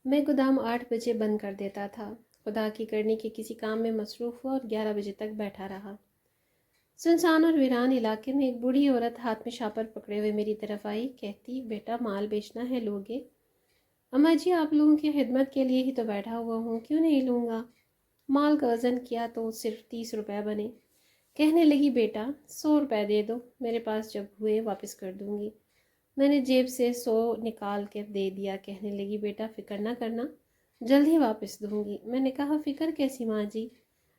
میں گودام 8 بجے بند کر دیتا تھا۔ خدا کی کرنی کے کسی کام میں مصروف ہوا اور 11 بجے تک بیٹھا رہا۔ سنسان اور ویران علاقے میں ایک بوڑھی عورت ہاتھ میں شاپر پکڑے ہوئے میری طرف آئی، کہتی بیٹا مال بیچنا ہے لوگے؟ اماں جی آپ لوگوں کی خدمت کے لیے ہی تو بیٹھا ہوا ہوں، کیوں نہیں لوں گا؟ مال کا وزن کیا تو صرف 30 روپے بنے۔ کہنے لگی بیٹا 100 روپے دے دو، میرے پاس جب ہوئے واپس کر دوں گی۔ میں نے جیب سے 100 نکال کر دے دیا۔ کہنے لگی بیٹا فکر نہ کرنا، جلد ہی واپس دوں گی۔ میں نے کہا فکر کیسی ماں جی،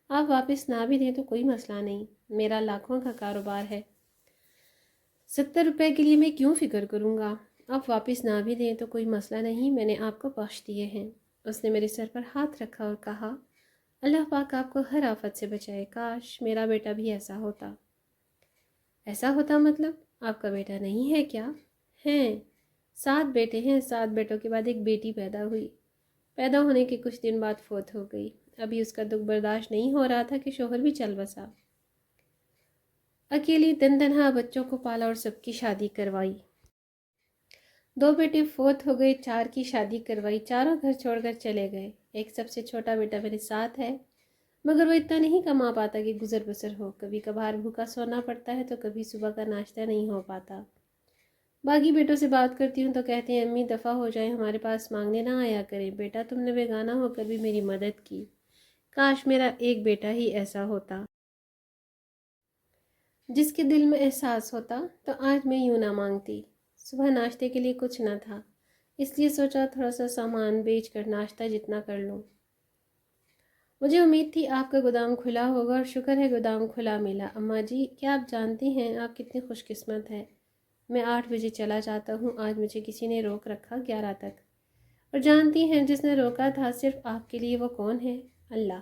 آپ واپس نہ بھی دیں تو کوئی مسئلہ نہیں، میرا لاکھوں کا کاروبار ہے، 70 روپے کے لیے میں کیوں فکر کروں گا؟ آپ واپس نہ بھی دیں تو کوئی مسئلہ نہیں، میں نے آپ کو بخش دیے ہیں۔ اس نے میرے سر پر ہاتھ رکھا اور کہا اللہ پاک آپ کو ہر آفت سے بچائے، کاش میرا بیٹا بھی ایسا ہوتا۔ ایسا ہوتا مطلب آپ کا بیٹا نہیں ہے کیا؟ ہیں، 7 بیٹے ہیں، 7 بیٹوں کے بعد ایک بیٹی پیدا ہوئی، پیدا ہونے کے کچھ دن بعد فوت ہو گئی۔ ابھی اس کا دکھ برداشت نہیں ہو رہا تھا کہ شوہر بھی چل بسا۔ اکیلی تنہا بچوں کو پالا اور سب کی شادی کروائی۔ 2 بیٹے فوت ہو گئے، 4 کی شادی کروائی، چاروں گھر چھوڑ کر چلے گئے۔ ایک سب سے چھوٹا بیٹا میرے ساتھ ہے، مگر وہ اتنا نہیں کما پاتا کہ گزر بسر ہو، کبھی کبھار بھوکا سونا پڑتا ہے تو کبھی صبح کا ناشتہ نہیں ہو پاتا۔ باقی بیٹوں سے بات کرتی ہوں تو کہتے ہیں امی دفع ہو جائیں، ہمارے پاس مانگنے نہ آیا کریں، بیٹا تم نے بیگانہ ہو کر بھی میری مدد کی، کاش میرا ایک بیٹا ہی ایسا ہوتا جس کے دل میں احساس ہوتا، تو آج میں یوں نہ مانگتی۔ صبح ناشتے کے لیے کچھ نہ تھا، اس لیے سوچا تھوڑا سا سامان بیچ کر ناشتہ جتنا کر لوں۔ مجھے امید تھی آپ کا گودام کھلا ہوگا اور شکر ہے گودام کھلا ملا۔ اماں جی کیا آپ جانتی ہیں آپ کتنی خوش قسمت ہیں، میں 8 بجے چلا جاتا ہوں، آج مجھے کسی نے روک رکھا 11 تک، اور جانتی ہیں جس نے روکا تھا صرف آپ کے لیے وہ کون ہے؟ اللہ،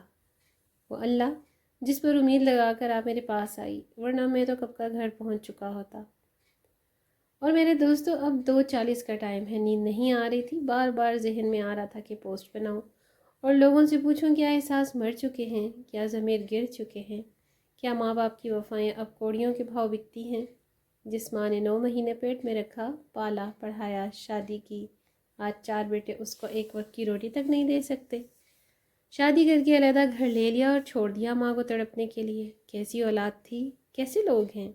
وہ اللہ جس پر امید لگا کر آپ میرے پاس آئی، ورنہ میں تو کب کا گھر پہنچ چکا ہوتا۔ اور میرے دوستو اب 2:40 کا ٹائم ہے، نیند نہیں آ رہی تھی، بار بار ذہن میں آ رہا تھا کہ پوسٹ بناؤں اور لوگوں سے پوچھوں کیا احساس مر چکے ہیں، کیا ضمیر گر چکے ہیں، کیا ماں باپ کی وفائیں اب کوڑیوں کے بھاؤ بکتی ہیں؟ جس ماں نے 9 مہینے پیٹ میں رکھا، پالا، پڑھایا، شادی کی، آج 4 بیٹے اس کو ایک وقت کی روٹی تک نہیں دے سکتے۔ شادی کر کے علیحدہ گھر لے لیا اور چھوڑ دیا ماں کو تڑپنے کے لیے۔ کیسی اولاد تھی، کیسے لوگ ہیں؟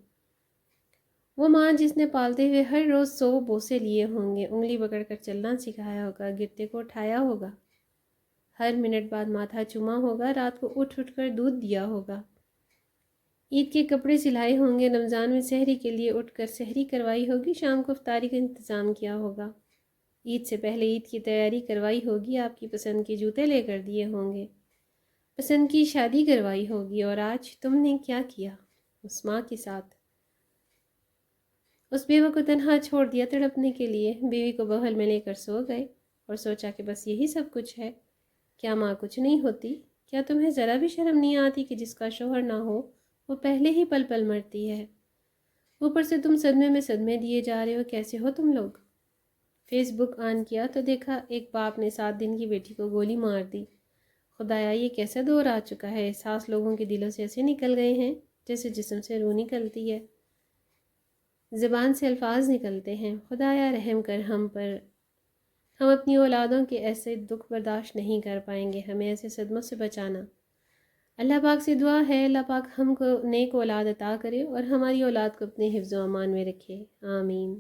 وہ ماں جس نے پالتے ہوئے ہر روز 100 بوسے لیے ہوں گے، انگلی پکڑ کر چلنا سکھایا ہوگا، گرتے کو اٹھایا ہوگا، ہر منٹ بعد ماتھا چوما ہوگا، رات کو اٹھ اٹھ کر دودھ دیا ہوگا، عید کے کپڑے سلائے ہوں گے، رمضان میں سحری کے لیے اٹھ کر سحری کروائی ہوگی، شام کو افطاری کا انتظام کیا ہوگا، عید سے پہلے عید کی تیاری کروائی ہوگی، آپ کی پسند کے جوتے لے کر دیے ہوں گے، پسند کی شادی کروائی ہوگی، اور آج تم نے کیا کیا اس ماں کے ساتھ؟ اس بیوہ کو تنہا چھوڑ دیا تڑپنے کے لیے، بیوی کو بغل میں لے کر سو گئے اور سوچا کہ بس یہی سب کچھ ہے، کیا ماں کچھ نہیں ہوتی؟ کیا تمہیں ذرا بھی شرم نہیں آتی کہ جس کا شوہر نہ ہو وہ پہلے ہی پل پل مرتی ہے؟ اوپر سے تم صدمے میں صدمے دیے جا رہے ہو، کیسے ہو تم لوگ؟ فیس بک آن کیا تو دیکھا ایک باپ نے 7 دن کی بیٹی کو گولی مار دی۔ خدایا یہ کیسا دور آ چکا ہے، احساس لوگوں کے دلوں سے ایسے نکل گئے ہیں جیسے جسم سے روح نکلتی ہے، زبان سے الفاظ نکلتے ہیں۔ خدایا رحم کر ہم پر، ہم اپنی اولادوں کے ایسے دکھ برداشت نہیں کر پائیں گے، ہمیں ایسے صدموں سے بچانا۔ اللہ پاک سے دعا ہے اللہ پاک ہم کو نیک اولاد عطا کرے اور ہماری اولاد کو اپنے حفظ و امان میں رکھے، آمین۔